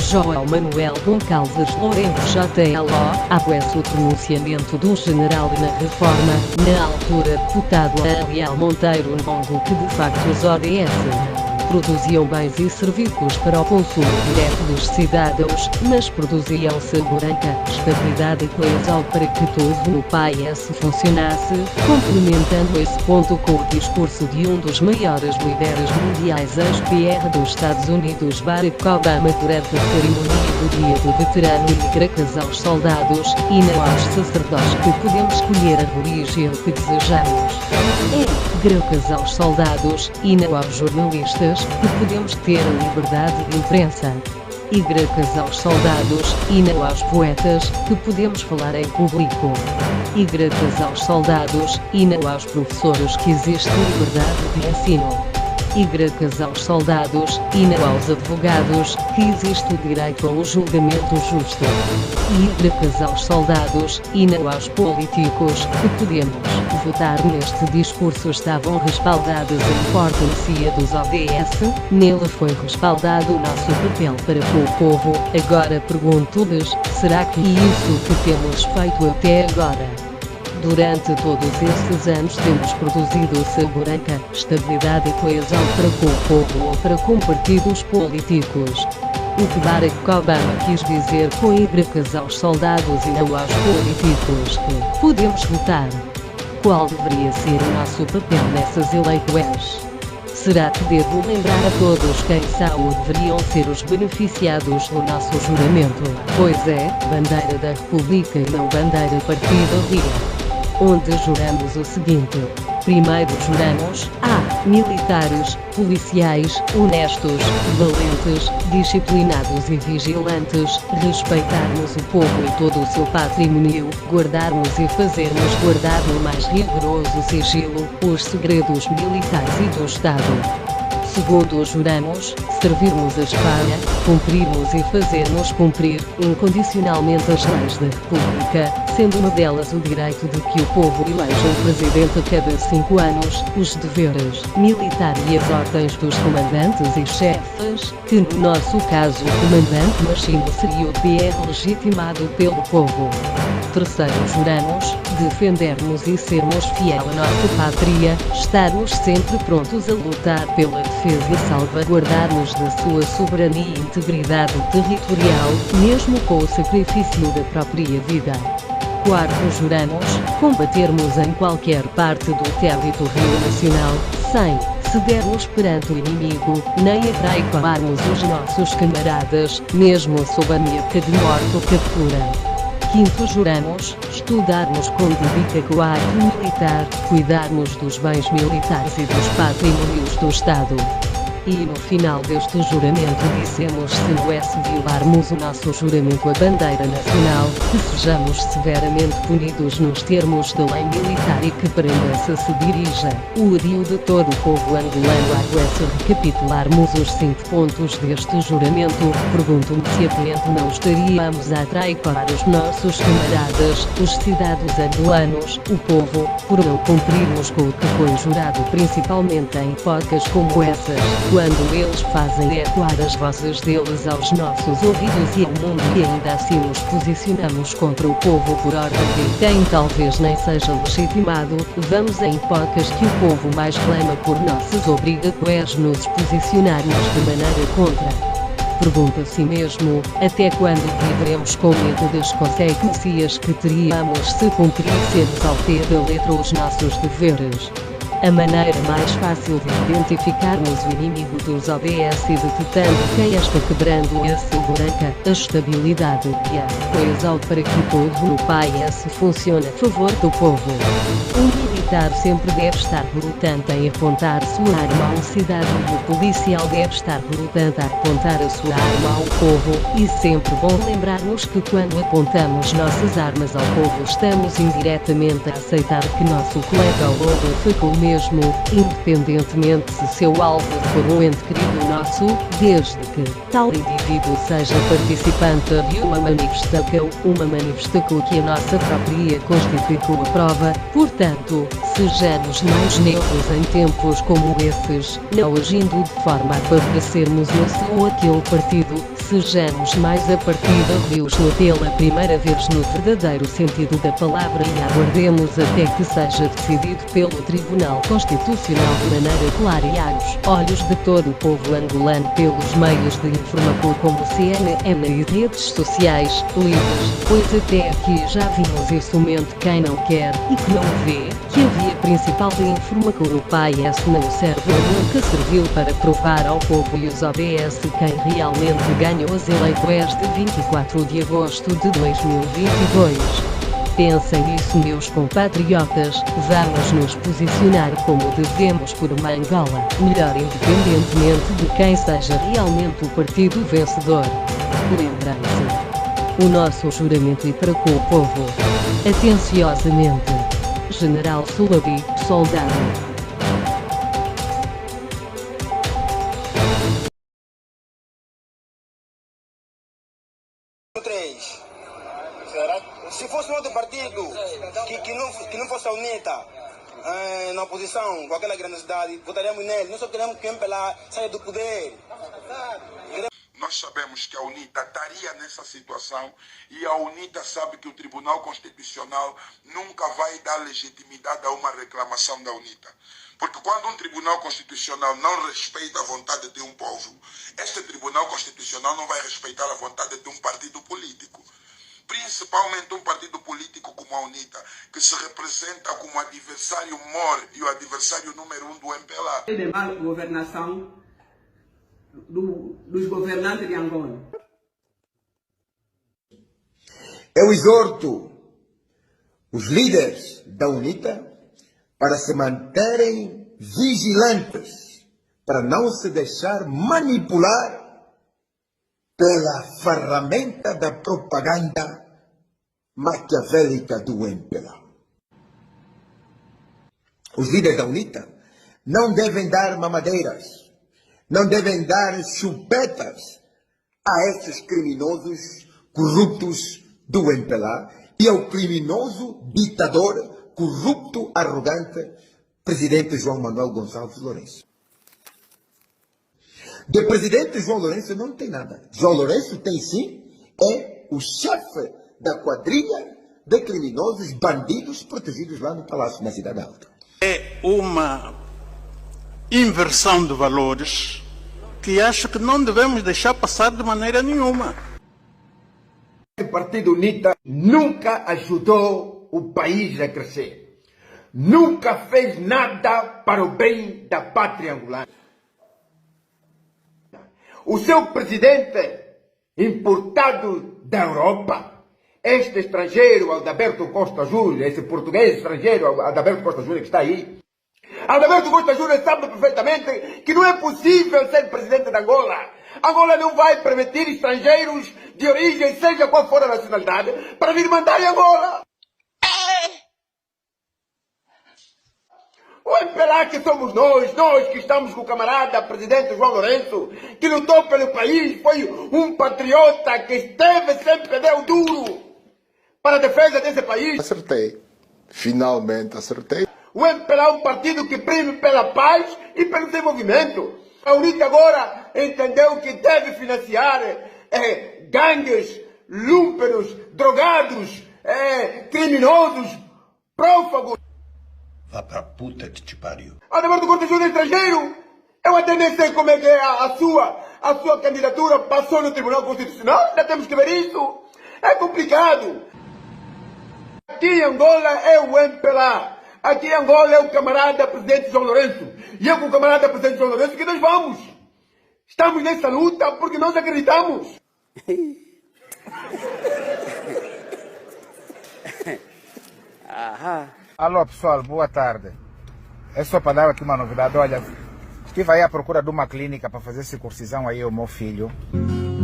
S11: João Manuel Goncalves Lourenço JLO, após o pronunciamento do general na reforma, na altura deputado Ariel Monteiro Longo, que de facto os ODS produziam bens e serviços para o consumo direto dos cidadãos, mas produziam segurança, estabilidade e coesão para que tudo no país funcionasse, complementando esse ponto com o discurso de um dos maiores líderes mundiais ex-PR dos Estados Unidos, Barack Obama, durante a cerimônia do Dia do Veterano, e graças aos soldados, e não aos sacerdotes, que podemos escolher a religião que desejamos. Graças aos soldados, e não aos jornalistas, que podemos ter a liberdade de imprensa. E graças aos soldados, e não aos poetas, que podemos falar em público. E graças aos soldados, e não aos professores, que existe liberdade de ensino. E graças aos soldados, e não aos advogados, que existe o direito a um julgamento justo. E graças aos soldados, e não aos políticos, que podemos votar. Neste discurso estavam respaldadas a importância dos ODS, nele foi respaldado o nosso papel para com o povo. Agora pergunto-lhes, será que é isso que temos feito até agora? Durante todos esses anos temos produzido segurança, estabilidade e coesão para com o povo ou para com partidos políticos. O que Barack Obama quis dizer com e graças aos soldados e não aos políticos que podemos votar. Qual deveria ser o nosso papel nessas eleições? Será que devo lembrar a todos quem são ou deveriam ser os beneficiados do nosso juramento? Pois é, bandeira da República e não bandeira partidária. Onde juramos o seguinte. Primeiro juramos a. Militares, policiais, honestos, valentes, disciplinados e vigilantes, respeitarmos o povo e todo o seu patrimônio, guardarmos e fazermos guardar no mais rigoroso sigilo os segredos militares e do Estado. Segundo juramos, servirmos a Espanha, cumprirmos e fazermos cumprir, incondicionalmente as leis da República, sendo uma delas o direito de que o povo eleja um presidente a cada 5 anos, os deveres militar e as ordens dos comandantes e chefes, que no nosso caso o comandante Machino seria o PR legitimado pelo povo. Terceiro juramos, defendermos e sermos fiel à nossa pátria, estarmos sempre prontos a lutar pela defesa e salvaguardarmos da sua soberania e integridade territorial, mesmo com o sacrifício da própria vida. Quarto juramos, combatermos em qualquer parte do território nacional, sem cedermos perante o inimigo, nem atraiçoarmos os nossos camaradas, mesmo sob ameaça de morte ou captura. Quinto juramos, estudarmos com dedicação a arte militar, cuidarmos dos bens militares e dos patrimônios do Estado. E no final deste juramento dissemos se não é se violarmos o nosso juramento à bandeira nacional, que sejamos severamente punidos nos termos da lei militar e que prenda-se se dirija o ódio de todo o povo angolano. Se recapitularmos os 5 pontos deste juramento, pergunto-me se apenas não estaríamos a traiçoar os nossos camaradas, os cidadãos angolanos, o povo, por não cumprirmos com o que foi jurado, principalmente em épocas como essas, quando eles fazem ecoar as vozes deles aos nossos ouvidos e ao mundo, e ainda assim nos posicionamos contra o povo por ordem de quem talvez nem seja legitimado. Vamos em épocas que o povo mais clama por nossas obrigações nos posicionarmos de maneira contra. Pergunta a si mesmo, até quando viveremos com medo das consequências que teríamos se cumpríssemos ao pé da letra os nossos deveres? A maneira mais fácil de identificarmos o inimigo dos ODS e detectando quem está quebrando a segurança, a estabilidade e a coesão para que todo no país funcione a favor do povo. Um militar sempre deve estar relutante em apontar sua arma a um cidadão e o policial deve estar relutante a apontar a sua arma ao povo, e sempre bom lembrarmos que quando apontamos nossas armas ao povo estamos indiretamente a aceitar que nosso colega ao lado ficou mesmo, independentemente se seu alvo for um ente querido nosso, desde que tal indivíduo seja participante de uma manifestação que a nossa própria Constituição aprova. Portanto, sejamos mais neutros em tempos como esses, não agindo de forma a favorecermos esse ou aquele partido. Sejamos mais a partidários pela primeira vez no verdadeiro sentido da palavra e aguardemos até que seja decidido pelo Tribunal Constitucional de maneira clara e aos olhos de todo o povo angolano pelos meios de informação como CNN e redes sociais livres, pois até aqui já vimos isso mente quem não quer e que não vê, que a via principal de informação no país não serve ou nunca serviu para provar ao povo e os ODS quem realmente ganhou as eleições de 24 de agosto de 2022. Pensem nisso, meus compatriotas, vamos nos posicionar como devemos por uma Angola melhor, independentemente de quem seja realmente o partido vencedor. Lembrem-se, o nosso juramento e para com o povo. Atenciosamente, General Sulabi, soldado.
S12: Se fosse um outro partido que não fosse a UNITA na oposição com aquela grandiosidade, votaríamos nele. Nós só queremos que o MPLA saia do poder.
S13: Nós sabemos que a UNITA estaria nessa situação e a UNITA sabe que o Tribunal Constitucional nunca vai dar legitimidade a uma reclamação da UNITA. Porque quando um Tribunal Constitucional não respeita a vontade de um povo, este Tribunal Constitucional não vai respeitar a vontade de um partido político. principalmente um partido político como a UNITA, que se representa como adversário mor e o adversário número 1 do MPLA.
S14: De má governação dos governantes de Angola.
S15: Eu exorto os líderes da UNITA para se manterem vigilantes, para não se deixar manipular pela ferramenta da propaganda maquiavélica do MPLA. Os líderes da UNITA não devem dar mamadeiras, não devem dar chupetas a esses criminosos corruptos do MPLA e ao criminoso ditador corrupto, arrogante, presidente João Manuel Gonçalves Lourenço. De presidente João Lourenço não tem nada. João Lourenço tem sim, é o chefe da quadrilha de criminosos bandidos protegidos lá no Palácio, na Cidade Alta.
S16: É uma inversão de valores que acho que não devemos deixar passar de maneira nenhuma.
S15: O Partido UNITA nunca ajudou o país a crescer. Nunca fez nada para o bem da pátria angolana. O seu presidente, importado da Europa, este estrangeiro, Adalberto Costa Júnior, esse português estrangeiro, Adalberto Costa Júnior, que está aí, Adalberto Costa Júnior sabe perfeitamente que não é possível ser presidente de Angola. Angola não vai permitir estrangeiros de origem, seja qual for a nacionalidade, para vir mandar em Angola. O MPLA que somos nós que estamos com o camarada presidente João Lourenço, que lutou pelo país, foi um patriota que esteve sempre deu duro para a defesa desse país.
S17: Acertei. Finalmente acertei.
S15: O MPLA é um partido que prime pela paz e pelo desenvolvimento. A UNITA agora entendeu que deve financiar gangues, lúmperos, drogados, criminosos, prófugos.
S17: Vá pra puta que te pariu.
S15: Adalberto Costa Júnior é estrangeiro. Eu até nem sei como é que a sua candidatura passou no Tribunal Constitucional. Ainda temos que ver isso. É complicado. Aqui em Angola é o MPLA. Aqui em Angola é o camarada presidente João Lourenço. E eu com o camarada presidente João Lourenço que nós vamos. Estamos nessa luta porque nós acreditamos.
S18: Alô pessoal, boa tarde. É só para dar aqui uma novidade. Olha, estive aí à procura de uma clínica para fazer circuncisão aí ao meu filho.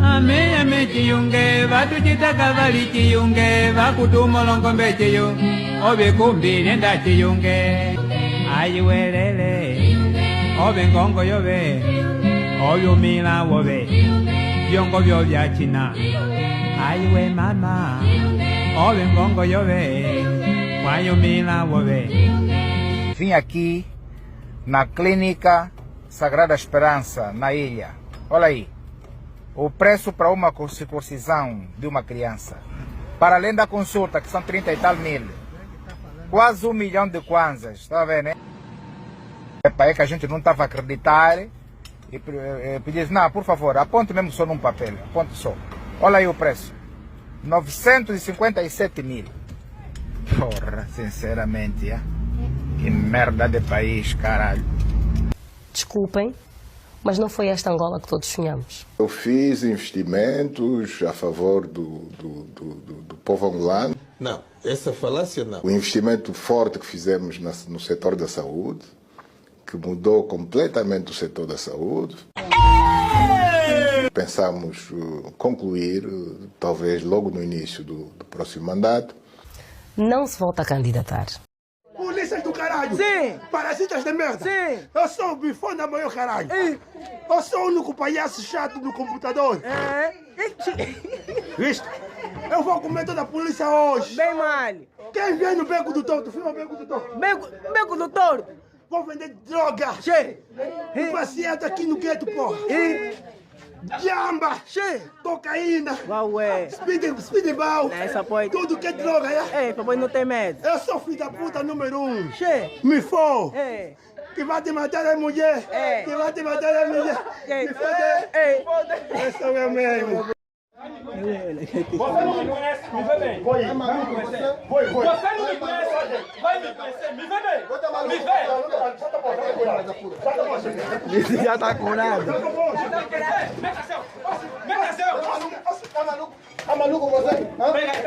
S19: Ame chiyunge, vatu chitaka vali chiyunge, vakutumo longombe chiyu, obe kumbi nenda chiyunge, ayiwelele, obe ngongo yobe, oyo mila wobe, byongo byo bya china, ayiwe mama, obe ngongo yobe, wayo mila wobe.
S18: Vim aqui na clínica Sagrada Esperança, na ilha. Olha aí. O preço para uma circuncisão de uma criança, para além da consulta, que são 30 e tal mil, quase 1 milhão de kwanzas, está a ver, né? É que a gente não estava a acreditar e pedi, não, por favor, aponte mesmo só num papel, aponte só. Olha aí o preço, 957 mil. Porra, sinceramente, que merda de país, caralho.
S20: Desculpem, mas não foi esta Angola que todos sonhamos.
S17: Eu fiz investimentos a favor do povo angolano.
S21: Não, essa falácia não.
S17: O investimento forte que fizemos no setor da saúde, que mudou completamente o setor da saúde. Pensamos concluir, talvez logo no início do próximo mandato.
S20: Não se volta a candidatar.
S22: Polícias do caralho!
S19: Sim!
S22: Parasitas de merda!
S19: Sim!
S22: Eu sou o bifão da maior caralho! Eu sou o único palhaço chato do computador! Viste? Eu vou comer toda a polícia hoje!
S19: Bem mal!
S22: Quem vem no Beco do Torto? Filma o Beco do Torto!
S19: Beco do Torto!
S22: Vou vender droga! Um paciente aqui no gueto, porra! Jamba! Cocaína! Speedball! Tudo que é droga,
S19: Ei, papai não tem medo!
S22: Eu sou filho da puta número 1! Me for! Que vai te matar é mulher! Que vai te matar é mulher! Me foder! Esse é o meu mesmo! Você não me conhece, me vê bem. Vai me conhecer. Você não me conhece, vai me conhecer, me vê bem. Me vê.
S19: Já tá curado.
S22: Tá maluco você? Tá maluco?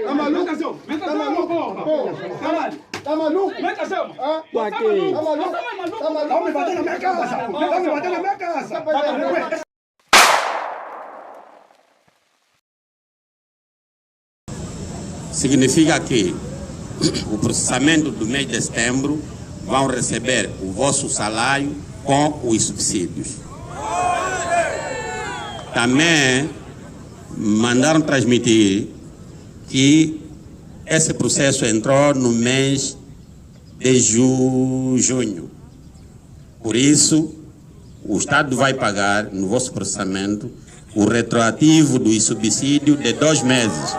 S22: Tá maluco? Tá maluco? Tá maluco? Tô aqui. Tá maluco? Tá maluco? Tá me batendo na minha casa. Tá me batendo na minha casa.
S1: Significa que o processamento do mês de setembro vão receber o vosso salário com os subsídios. Também mandaram transmitir que esse processo entrou no mês de junho. Por isso, o Estado vai pagar no vosso processamento o retroativo do subsídio de 2 meses.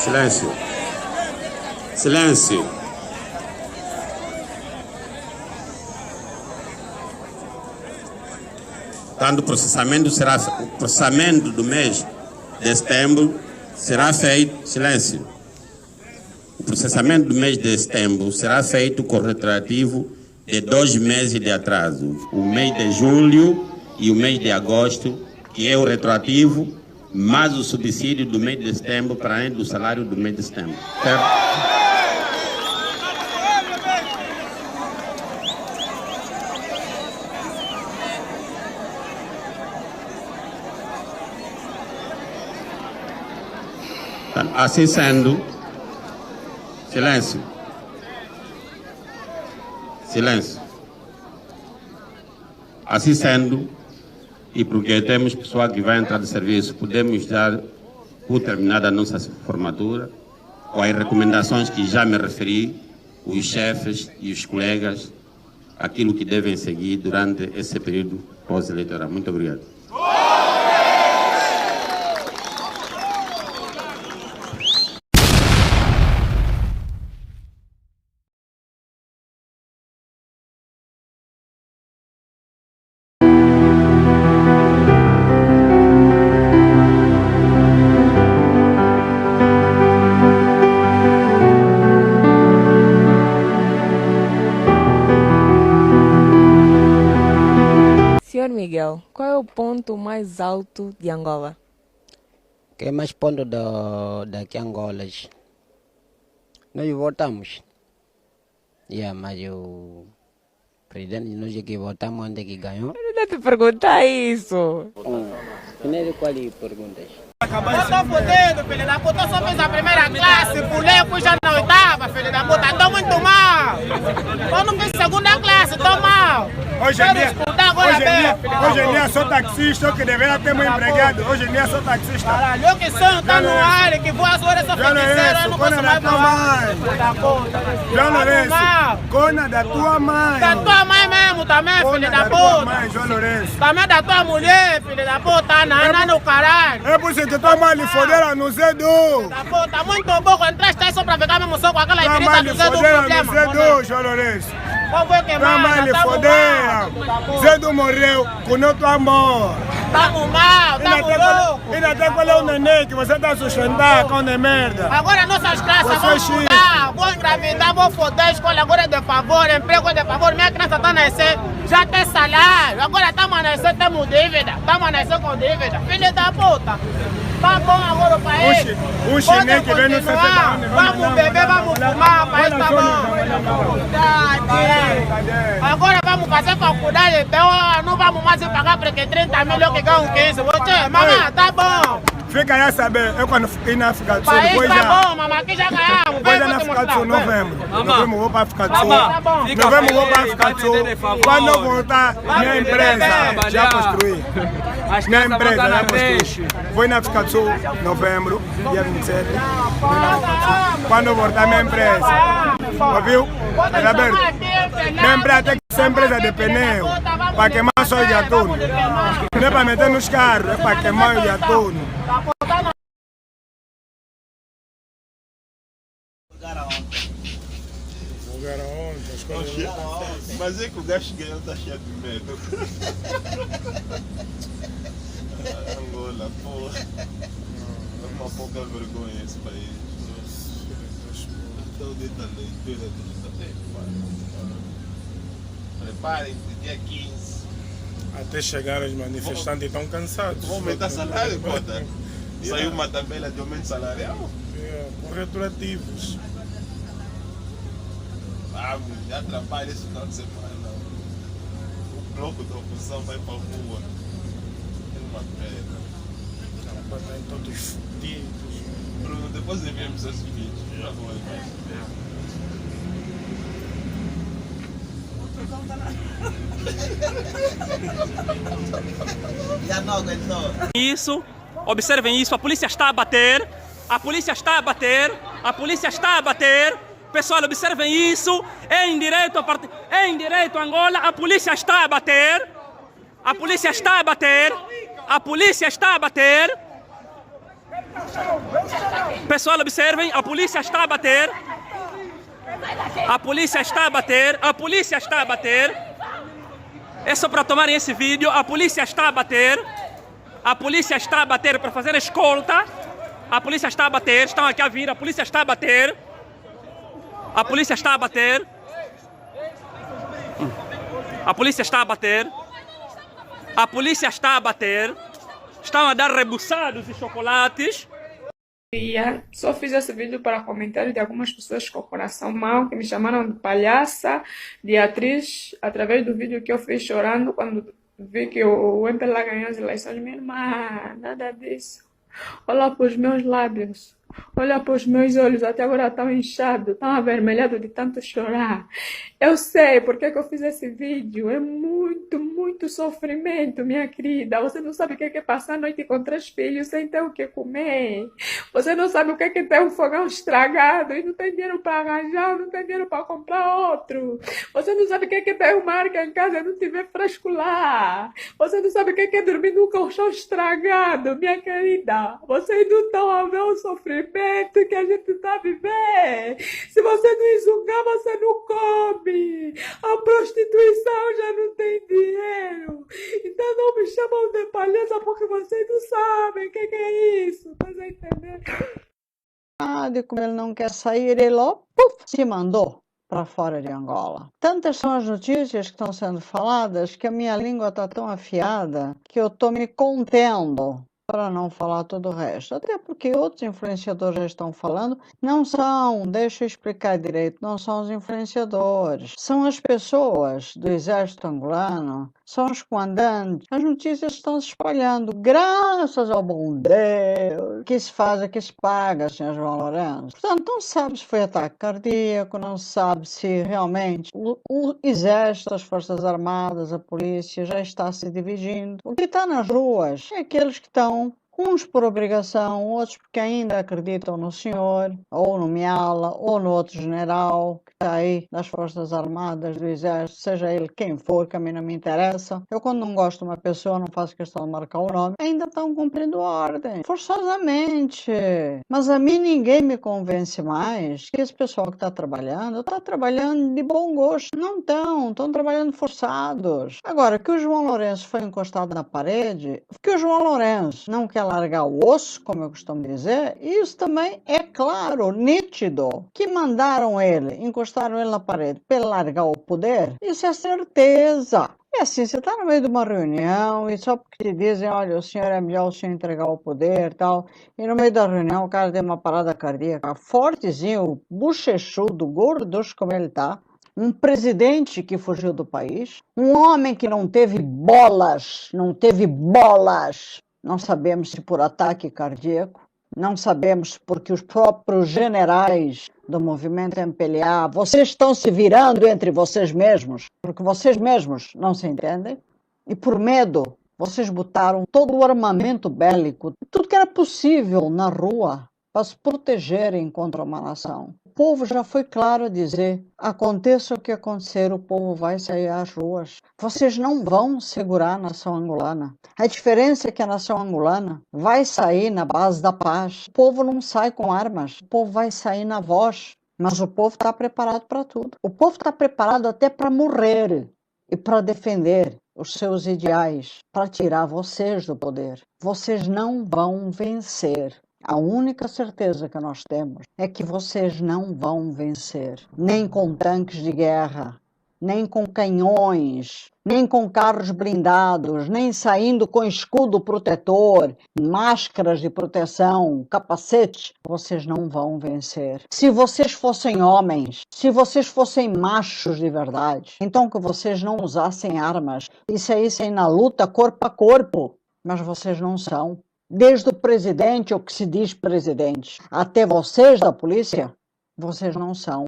S1: Silêncio. Silêncio. Tanto o processamento do mês de setembro será feito. Silêncio. O processamento do mês de setembro será feito com retroativo de 2 meses de atraso. O mês de julho e o mês de agosto, que é o retroativo, mais o subsídio do mês de setembro para além do salário do mês de setembro. Certo? Assim sendo, silêncio. Silêncio. Assim sendo, e porque temos pessoal que vai entrar de serviço, podemos dar por terminada a nossa formatura, com as recomendações que já me referi, os chefes e os colegas, aquilo que devem seguir durante esse período pós-eleitoral. Muito obrigado.
S3: Senhor Miguel, qual é o ponto mais alto de Angola?
S23: Que é mais ponto daqui a Angola? Nós votamos. Mas o presidente nós que votamos onde que ganhou.
S3: Eu não te perguntar isso.
S23: Primeiro qual perguntas?
S24: Eu tô fodendo, filho da puta, eu só fiz a primeira classe, pulei, fui já na 8ª, filho da puta, tô muito mal. Eu não fiz segunda classe, tô mal.
S22: Hoje em dia sou taxista, eu que deveria ter meu empregado. Hoje em dia sou taxista.
S24: Caralho, eu que sou, tá no ar, que vou às horas, sou feiticeiro, eu não posso mais voar.
S22: João Lourenço, cona da tua mãe.
S24: Da tua mãe mesmo também, filho da puta.
S22: João Lourenço.
S24: Também da tua mulher, filho da puta, anda no caralho.
S22: É por isso que tua mãe lhe foderam no Zedu.
S24: Tá muito bom, entraste aí só pra ficar mesmo só com aquela
S22: ibirita
S24: do Zedu, problema.
S22: Zedu, João Lourenço.
S24: Tua
S22: mãe lhe foderam. Zedu morreu com o teu amor.
S24: Tamo mal, tamo louco.
S22: Ainda tem qual é o neném que você tá sustentando com de merda.
S24: Agora nossas classes vão mudar. Vou engravidar, vou foder, a escola agora é de favor, emprego é de favor. Minha criança tá a nascer, já tem salário. Agora estamos a nascer, temos dívida. Estamos a nascer com dívida. Filho da puta. Tá bom agora o país.
S22: Chinês que vem no CC.
S24: Vamos beber, vamos fumar, o país tá bom. Agora vamos fazer faculdade, não vamos mais pagar porque 30 mil eu que ganho 15. Você, mamãe, tá bom.
S22: Fica aí a saber, eu quando fiquei na África do Sul,
S24: depois tá já... bom, mamãe, aqui já ganhamos.
S22: Depois já na África do Sul, novembro vou para a África do Sul. Novembro vou para a África do Sul. Quando eu voltar, minha empresa já construí. Minha empresa já construí. Vou na África do Sul, novembro, dia 27. Quando eu voltar, minha empresa. Ouviu? Está bem? Minha empresa tem que ser empresa de pneu, para queimar só de atum. Não é para meter nos carros, é para queimar o de atum.
S21: Mas é que o gajo ganhou está cheio de medo. Angola, porra. É uma pouca vergonha esse país. Então, dita leitura também. Preparem-se, dia 15.
S22: Até chegar os manifestantes estão cansados.
S21: Vão aumentar salário, conta. Saiu uma tabela de aumento salarial?
S22: Com retroativos.
S21: Vamos, já trabalha esse final de semana. O bloco da oposição vai para a rua. É uma pena.
S22: Estão todos fodidos.
S21: Bruno, depois enviamos esses vídeos. Já vou
S4: Já não aguentou.
S5: Isso, observem isso, a polícia está a bater, a polícia está a bater, a polícia está a bater. Pessoal, observem isso, em direito a Angola, a polícia está a bater, a polícia está a bater, a polícia está a bater. Pessoal, observem, a polícia está a bater, a polícia está a bater, a polícia está a bater. É só para tomarem esse vídeo, a polícia está a bater, a polícia está a bater para fazer escolta, a polícia está a bater, estão aqui a vir, a polícia está a bater. A polícia está a bater. A polícia está a bater. A polícia está a bater. Estão a dar rebuçados e chocolates.
S3: Só fiz esse vídeo para comentários de algumas pessoas com o coração mau que me chamaram de palhaça, de atriz, através do vídeo que eu fiz chorando quando vi que o MPLA ganhou as eleições. Minha irmã, nada disso. Olha para os meus lábios. Olha para os meus olhos, até agora estão inchados, estão avermelhados de tanto chorar. Eu sei porque que eu fiz esse vídeo. É muito, muito sofrimento, minha querida. Você não sabe o que é passar a noite com 3 filhos sem ter o que comer. Você não sabe o que é ter um fogão estragado e não tem dinheiro para arranjar, não tem dinheiro para comprar outro. Você não sabe o que é ter uma marca em casa e não tiver fresco lá. Você não sabe o que é dormir num colchão estragado, minha querida. Vocês não estão a ver o sofrimento que a gente está vivendo. Se você não enxugar, você não come. A prostituição já não tem dinheiro. Então não me chamam de palhaça porque vocês não sabem o que é isso. Tá entendendo?
S6: Como ele não quer sair, ele se mandou para fora de Angola. Tantas são as notícias que estão sendo faladas que a minha língua está tão afiada que eu estou me contendo para não falar todo o resto. Até porque outros influenciadores já estão falando, não são, deixa eu explicar direito, não são os influenciadores, são as pessoas do exército angolano, são os comandantes. As notícias estão se espalhando, graças ao bom Deus, que se faz, que se paga, Sr. João Lourenço. Portanto, não se sabe se foi ataque cardíaco, não se sabe se realmente o exército, as Forças Armadas, a polícia já está se dividindo. O que está nas ruas é aqueles que estão, uns por obrigação, outros porque ainda acreditam no senhor, ou no Miala, ou no outro general que está aí das Forças Armadas, do Exército, seja ele quem for, que a mim não me interessa. Eu, quando não gosto de uma pessoa, não faço questão de marcar o nome, ainda estão cumprindo ordem, forçosamente. Mas a mim ninguém me convence mais que esse pessoal que está trabalhando de bom gosto. Não estão trabalhando forçados. Agora, que o João Lourenço foi encostado na parede, que o João Lourenço não quer largar o osso, como eu costumo dizer, isso também é claro, nítido, que mandaram ele, encostaram ele na parede para ele largar o poder, isso é certeza. É assim, você está no meio de uma reunião e só porque te dizem, olha, o senhor é melhor o senhor entregar o poder e tal, e no meio da reunião o cara tem uma parada cardíaca, fortezinho, bochechudo, gorducho como ele está, um presidente que fugiu do país, um homem que não teve bolas, não sabemos se por ataque cardíaco, não sabemos porque os próprios generais do movimento MPLA, vocês estão se virando entre vocês mesmos, porque vocês mesmos não se entendem, e por medo, vocês botaram todo o armamento bélico, tudo que era possível na rua, para se protegerem contra uma nação. O povo já foi claro a dizer, aconteça o que acontecer, o povo vai sair às ruas. Vocês não vão segurar a nação angolana. A diferença é que a nação angolana vai sair na base da paz. O povo não sai com armas, o povo vai sair na voz, Mas o povo está preparado para tudo. O povo está preparado até para morrer e para defender os seus ideais, para tirar vocês do poder. Vocês não vão vencer. A única certeza que nós temos é que vocês não vão vencer. Nem com tanques de guerra, nem com canhões, nem com carros blindados, nem saindo com escudo protetor, máscaras de proteção, capacete. Vocês não vão vencer. Se vocês fossem homens, se vocês fossem machos de verdade, então que vocês não usassem armas e saíssem na luta corpo a corpo. Mas vocês não são. Desde o presidente, ou que se diz presidente, até vocês da polícia, vocês não são.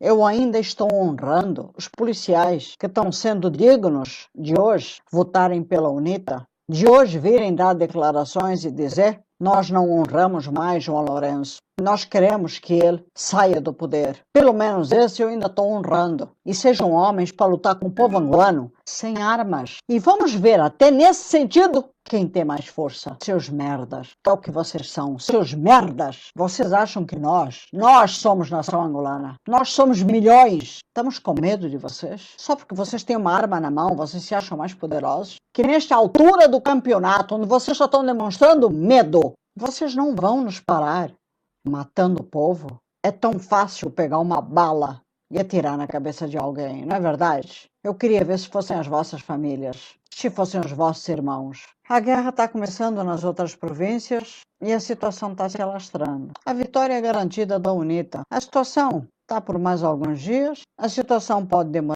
S6: Eu ainda estou honrando os policiais que estão sendo dignos de hoje votarem pela UNITA, de hoje virem dar declarações e dizer: nós não honramos mais João Lourenço, nós queremos que ele saia do poder. Pelo menos esse eu ainda estou honrando. E sejam homens para lutar com o povo angolano sem armas. E vamos ver, até nesse sentido, quem tem mais força. Seus merdas. É o que vocês são. Seus merdas. Vocês acham que nós somos nação angolana. Nós somos milhões. Estamos com medo de vocês? Só porque vocês têm uma arma na mão, vocês se acham mais poderosos? Que nesta altura do campeonato, onde vocês só estão demonstrando medo, vocês não vão nos parar matando o povo. É tão fácil pegar uma bala e atirar na cabeça de alguém, não é verdade? Eu queria ver se fossem as vossas famílias, se fossem os vossos irmãos. A guerra está começando nas outras províncias e a situação está se alastrando. A vitória é garantida da UNITA. A situação está por mais alguns dias, a situação pode demorar